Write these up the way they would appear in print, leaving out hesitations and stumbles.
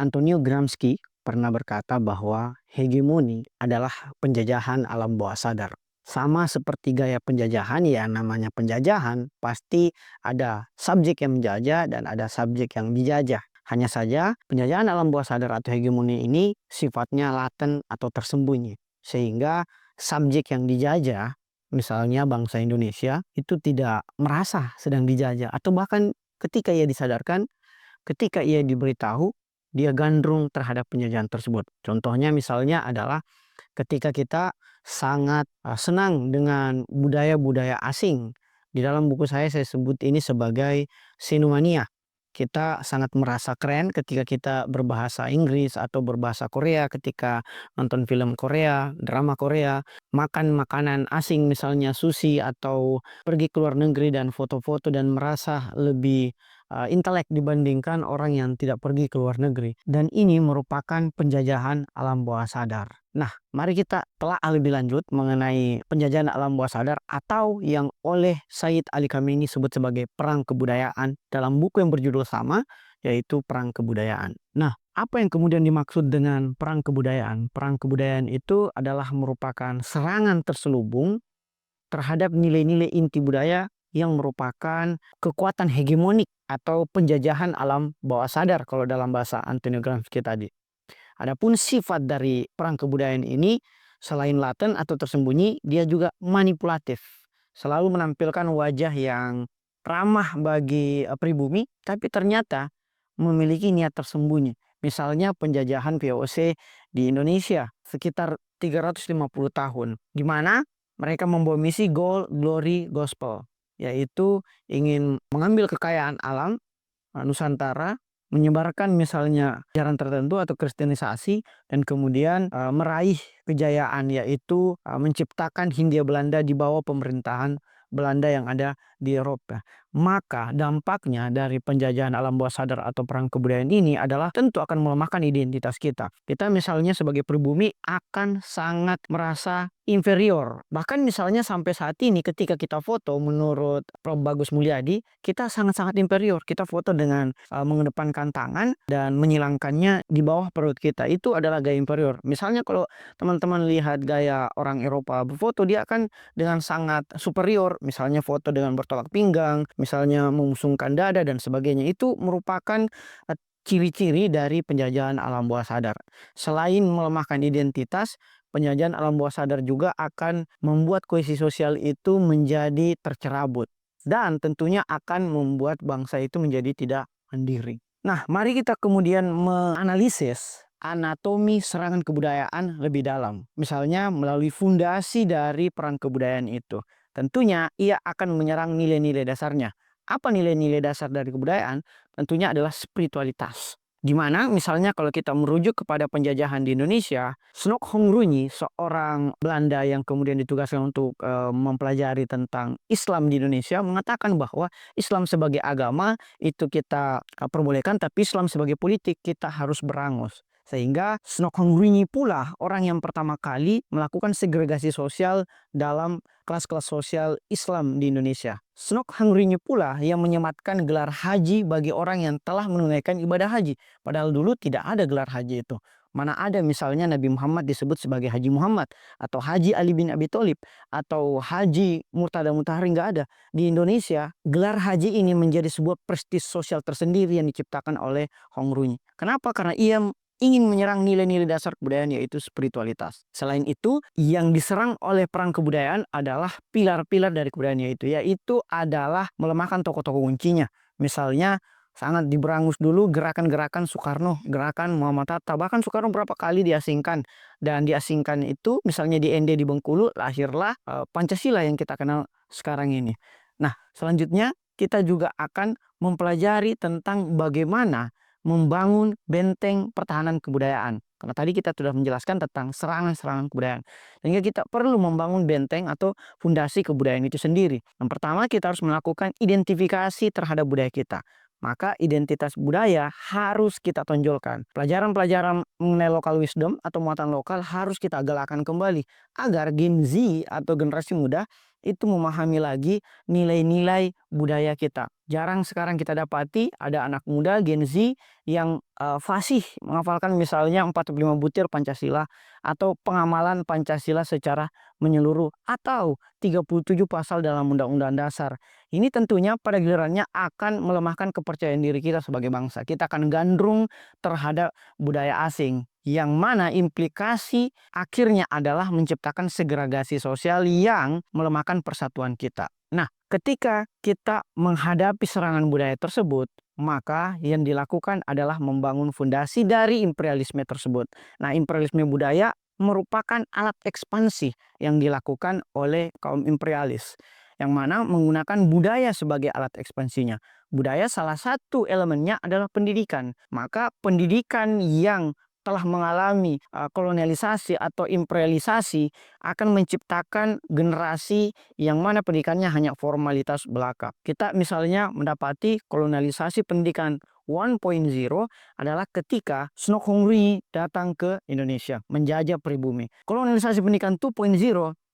Antonio Gramsci pernah berkata bahwa hegemoni adalah penjajahan alam bawah sadar. Sama seperti gaya penjajahan, ya namanya penjajahan, pasti ada subjek yang menjajah dan ada subjek yang dijajah. Hanya saja penjajahan alam bawah sadar atau hegemoni ini sifatnya laten atau tersembunyi. Sehingga subjek yang dijajah, misalnya bangsa Indonesia, itu tidak merasa sedang dijajah. Atau bahkan ketika ia disadarkan, ketika ia diberitahu, dia gandrung terhadap penjajahan tersebut. Contohnya misalnya adalah ketika kita sangat senang dengan budaya-budaya asing. Di dalam buku saya sebut ini sebagai sinomania. Kita sangat merasa keren ketika kita berbahasa Inggris atau berbahasa Korea, ketika nonton film Korea, drama Korea, makan makanan asing misalnya sushi, atau pergi ke luar negeri dan foto-foto dan merasa lebih intelek dibandingkan orang yang tidak pergi ke luar negeri. Dan ini merupakan penjajahan alam bawah sadar. Nah, mari kita telah lebih lanjut mengenai penjajahan alam bawah sadar atau yang oleh Said Ali Khamenei sebut sebagai perang kebudayaan dalam buku yang berjudul sama, yaitu Perang Kebudayaan. Nah, apa yang kemudian dimaksud dengan perang kebudayaan? Perang kebudayaan itu adalah merupakan serangan terselubung terhadap nilai-nilai inti budaya yang merupakan kekuatan hegemonik atau penjajahan alam bawah sadar kalau dalam bahasa Antonio Gramsci tadi. Adapun sifat dari perang kebudayaan ini selain laten atau tersembunyi, dia juga manipulatif. Selalu menampilkan wajah yang ramah bagi pribumi, tapi ternyata memiliki niat tersembunyi. Misalnya penjajahan VOC di Indonesia sekitar 350 tahun, di mana mereka membawa misi goal, glory, gospel, yaitu ingin mengambil kekayaan alam Nusantara, menyebarkan misalnya ajaran tertentu atau kristenisasi, dan kemudian meraih kejayaan, yaitu menciptakan Hindia Belanda di bawah pemerintahan Belanda yang ada di Eropa. Maka dampaknya dari penjajahan alam bawah sadar atau perang kebudayaan ini adalah tentu akan melemahkan identitas kita. Kita misalnya sebagai pribumi akan sangat merasa inferior. Bahkan misalnya sampai saat ini ketika kita foto, menurut Prof. Bagus Mulyadi, kita sangat-sangat inferior. Kita foto dengan mengedepankan tangan dan menyilangkannya di bawah perut kita. Itu adalah gaya inferior. Misalnya kalau teman-teman lihat gaya orang Eropa berfoto, dia akan dengan sangat superior. Misalnya foto dengan bertolak pinggang, misalnya memusungkan dada dan sebagainya. Itu merupakan ciri-ciri dari penjajahan alam bawah sadar. Selain melemahkan identitas, penjajahan alam bawah sadar juga akan membuat kohesi sosial itu menjadi tercerabut. Dan tentunya akan membuat bangsa itu menjadi tidak mandiri. Nah, mari kita kemudian menganalisis anatomi serangan kebudayaan lebih dalam. Misalnya melalui fundasi dari perang kebudayaan itu. Tentunya ia akan menyerang nilai-nilai dasarnya. Apa nilai-nilai dasar dari kebudayaan? Tentunya adalah spiritualitas. Di mana misalnya kalau kita merujuk kepada penjajahan di Indonesia, Snok Hongrunyi, seorang Belanda yang kemudian ditugaskan untuk mempelajari tentang Islam di Indonesia, mengatakan bahwa Islam sebagai agama itu kita perbolehkan, tapi Islam sebagai politik kita harus berangus. Sehingga Snok Hongrunyi pula orang yang pertama kali melakukan segregasi sosial dalam kelas-kelas sosial Islam di Indonesia. Snok Hongrunyi pula yang menyematkan gelar haji bagi orang yang telah menunaikan ibadah haji. Padahal dulu tidak ada gelar haji itu. Mana ada misalnya Nabi Muhammad disebut sebagai Haji Muhammad, atau Haji Ali bin Abi Thalib, atau Haji Murtada Mutahari, nggak ada. Di Indonesia, gelar haji ini menjadi sebuah prestis sosial tersendiri yang diciptakan oleh Hongrunyi. Kenapa? Karena ia ingin menyerang nilai-nilai dasar kebudayaan, yaitu spiritualitas. Selain itu, yang diserang oleh perang kebudayaan adalah pilar-pilar dari kebudayaan, yaitu adalah melemahkan tokoh-tokoh kuncinya. Misalnya sangat diberangus dulu gerakan-gerakan Soekarno, gerakan Muhammad Hatta. Bahkan Soekarno berapa kali diasingkan. Dan diasingkan itu misalnya di ND di Bengkulu, lahirlah Pancasila yang kita kenal sekarang ini. Nah, selanjutnya kita juga akan mempelajari tentang bagaimana membangun benteng pertahanan kebudayaan. Karena tadi kita sudah menjelaskan tentang serangan-serangan kebudayaan. Sehingga kita perlu membangun benteng atau fondasi kebudayaan itu sendiri. Yang pertama, kita harus melakukan identifikasi terhadap budaya kita. Maka identitas budaya harus kita tonjolkan. Pelajaran-pelajaran mengenai local wisdom atau muatan lokal harus kita galakkan kembali. Agar Gen Z atau generasi muda itu memahami lagi nilai-nilai budaya kita. Jarang sekarang kita dapati ada anak muda Gen Z yang fasih menghafalkan misalnya 45 butir Pancasila atau pengamalan Pancasila secara menyeluruh atau 37 pasal dalam Undang-Undang Dasar. Ini tentunya pada gilirannya akan melemahkan kepercayaan diri kita sebagai bangsa. Kita akan gandrung terhadap budaya asing, yang mana implikasi akhirnya adalah menciptakan segregasi sosial yang melemahkan persatuan kita. Nah, ketika kita menghadapi serangan budaya tersebut, maka yang dilakukan adalah membangun fondasi dari imperialisme tersebut. Nah, imperialisme budaya merupakan alat ekspansi yang dilakukan oleh kaum imperialis, yang mana menggunakan budaya sebagai alat ekspansinya. Budaya salah satu elemennya adalah pendidikan. Maka pendidikan yang telah mengalami kolonialisasi atau imperialisasi akan menciptakan generasi yang mana pendidikannya hanya formalitas belaka. Kita misalnya mendapati kolonialisasi pendidikan 1.0 adalah ketika Snokhongri datang ke Indonesia menjajah pribumi. Kolonialisasi pendidikan 2.0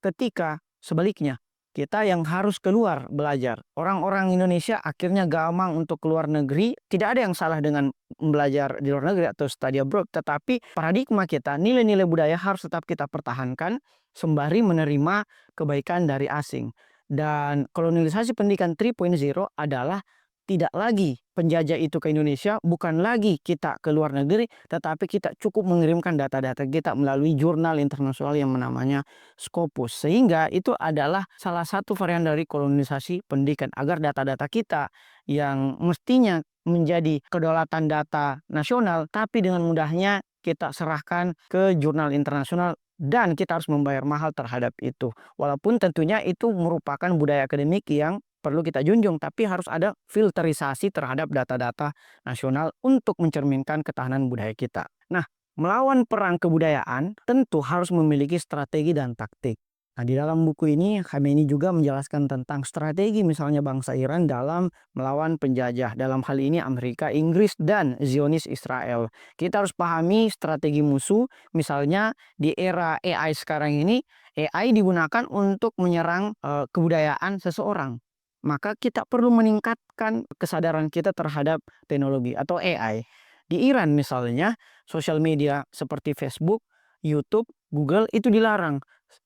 ketika sebaliknya kita yang harus keluar belajar. Orang-orang Indonesia akhirnya gamang untuk keluar negeri. Tidak ada yang salah dengan belajar di luar negeri atau study abroad. Tetapi paradigma kita, nilai-nilai budaya harus tetap kita pertahankan sembari menerima kebaikan dari asing. Dan kolonialisasi pendidikan 3.0 adalah tidak lagi penjajah itu ke Indonesia, bukan lagi kita ke luar negeri, tetapi kita cukup mengirimkan data-data kita melalui jurnal internasional yang namanya Scopus. Sehingga itu adalah salah satu varian dari kolonisasi pendidikan, agar data-data kita yang mestinya menjadi kedaulatan data nasional, tapi dengan mudahnya kita serahkan ke jurnal internasional dan kita harus membayar mahal terhadap itu. Walaupun tentunya itu merupakan budaya akademik yang perlu kita junjung, tapi harus ada filterisasi terhadap data-data nasional untuk mencerminkan ketahanan budaya kita. Nah, melawan perang kebudayaan tentu harus memiliki strategi dan taktik. Nah, di dalam buku ini Khamenei juga menjelaskan tentang strategi misalnya bangsa Iran dalam melawan penjajah. Dalam hal ini Amerika, Inggris, dan Zionis Israel. Kita harus pahami strategi musuh. Misalnya di era AI sekarang ini, AI digunakan untuk menyerang kebudayaan seseorang. Maka kita perlu meningkatkan kesadaran kita terhadap teknologi atau AI. Di Iran misalnya, sosial media seperti Facebook, YouTube, Google itu dilarang.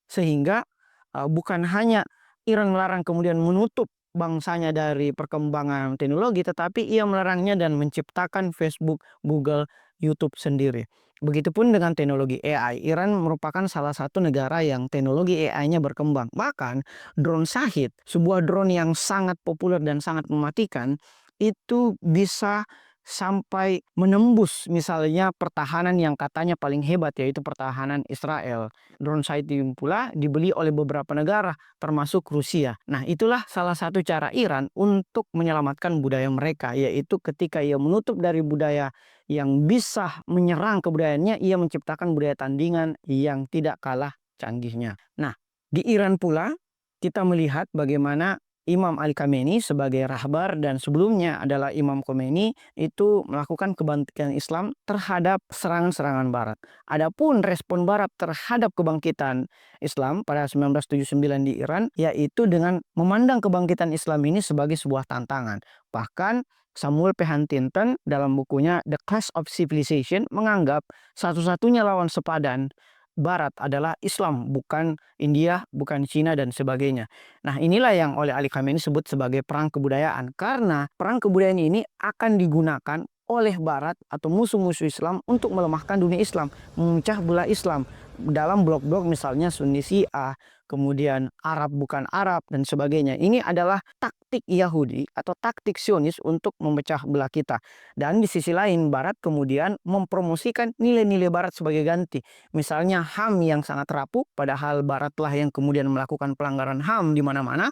Sehingga bukan hanya Iran melarang kemudian menutup bangsanya dari perkembangan teknologi, tetapi ia melarangnya dan menciptakan Facebook, Google, YouTube sendiri. Begitupun dengan teknologi AI. Iran merupakan salah satu negara yang teknologi AI-nya berkembang. Bahkan drone Shahid, sebuah drone yang sangat populer dan sangat mematikan, itu bisa sampai menembus misalnya pertahanan yang katanya paling hebat, yaitu pertahanan Israel. Drone Shahid ini pula dibeli oleh beberapa negara termasuk Rusia. Nah, itulah salah satu cara Iran untuk menyelamatkan budaya mereka, yaitu ketika ia menutup dari budaya yang bisa menyerang kebudayaannya, ia menciptakan budaya tandingan yang tidak kalah canggihnya. Nah, di Iran pula kita melihat bagaimana Imam Ali Khamenei sebagai rahbar dan sebelumnya adalah Imam Khomeini itu melakukan kebangkitan Islam terhadap serangan-serangan Barat. Adapun respon Barat terhadap kebangkitan Islam pada 1979 di Iran, yaitu dengan memandang kebangkitan Islam ini sebagai sebuah tantangan. Bahkan Samuel P. Huntington dalam bukunya The Clash of Civilization menganggap satu-satunya lawan sepadan Barat adalah Islam, bukan India, bukan Cina, dan sebagainya. Nah, inilah yang oleh Ali Khamenei sebut sebagai perang kebudayaan. Karena perang kebudayaan ini akan digunakan oleh Barat atau musuh-musuh Islam untuk melemahkan dunia Islam, memecah belah Islam dalam blok-blok misalnya Sunni Syiah, kemudian Arab bukan Arab, dan sebagainya. Ini adalah taktik Yahudi atau taktik Zionis untuk memecah belah kita. Dan di sisi lain, Barat kemudian mempromosikan nilai-nilai Barat sebagai ganti. Misalnya HAM yang sangat rapuh, padahal Baratlah yang kemudian melakukan pelanggaran HAM di mana-mana.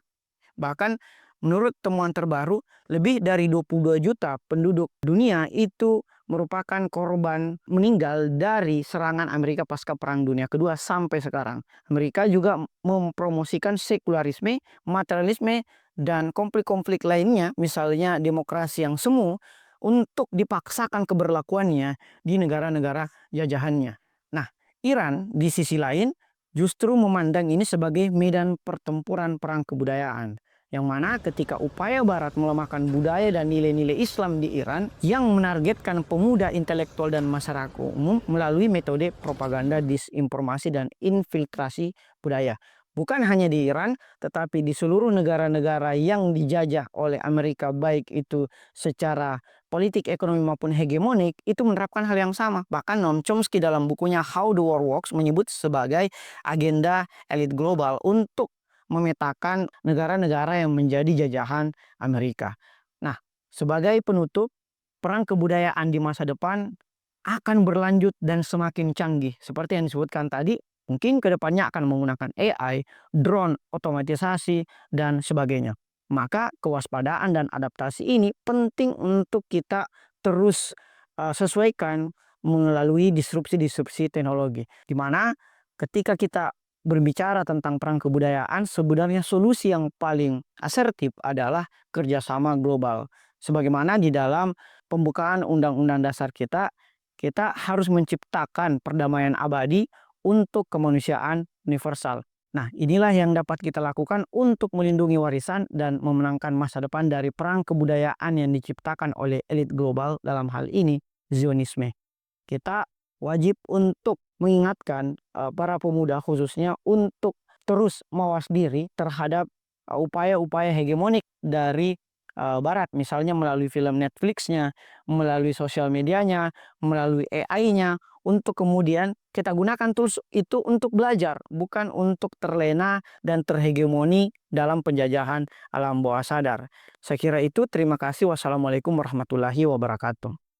Bahkan menurut temuan terbaru, lebih dari 22 juta penduduk dunia itu merupakan korban meninggal dari serangan Amerika pasca Perang Dunia Kedua sampai sekarang. Amerika juga mempromosikan sekularisme, materialisme, dan konflik-konflik lainnya, misalnya demokrasi yang semu, untuk dipaksakan keberlakuannya di negara-negara jajahannya. Nah, Iran di sisi lain justru memandang ini sebagai medan pertempuran perang kebudayaan. Yang mana ketika upaya Barat melemahkan budaya dan nilai-nilai Islam di Iran yang menargetkan pemuda intelektual dan masyarakat umum melalui metode propaganda, disinformasi, dan infiltrasi budaya. Bukan hanya di Iran, tetapi di seluruh negara-negara yang dijajah oleh Amerika, baik itu secara politik, ekonomi, maupun hegemonik, itu menerapkan hal yang sama. Bahkan Noam Chomsky dalam bukunya How the War Works menyebut sebagai agenda elit global untuk memetakan negara-negara yang menjadi jajahan Amerika. Nah, sebagai penutup, perang kebudayaan di masa depan akan berlanjut dan semakin canggih. Seperti yang disebutkan tadi, mungkin kedepannya akan menggunakan AI, drone, otomatisasi, dan sebagainya. Maka kewaspadaan dan adaptasi ini penting untuk kita terus sesuaikan melalui disrupsi-disrupsi teknologi. Di mana ketika kita berbicara tentang perang kebudayaan, sebenarnya solusi yang paling asertif adalah kerjasama global. Sebagaimana di dalam pembukaan Undang-Undang Dasar kita, kita harus menciptakan perdamaian abadi untuk kemanusiaan universal. Nah, inilah yang dapat kita lakukan untuk melindungi warisan dan memenangkan masa depan dari perang kebudayaan yang diciptakan oleh elit global, dalam hal ini Zionisme. Kita wajib untuk mengingatkan para pemuda khususnya untuk terus mawas diri terhadap upaya-upaya hegemonik dari Barat, misalnya melalui film Netflix-nya, melalui sosial medianya, melalui AI-nya, untuk kemudian kita gunakan tools itu untuk belajar, bukan untuk terlena dan terhegemoni dalam penjajahan alam bawah sadar. Saya kira itu, terima kasih. Wassalamualaikum warahmatullahi wabarakatuh.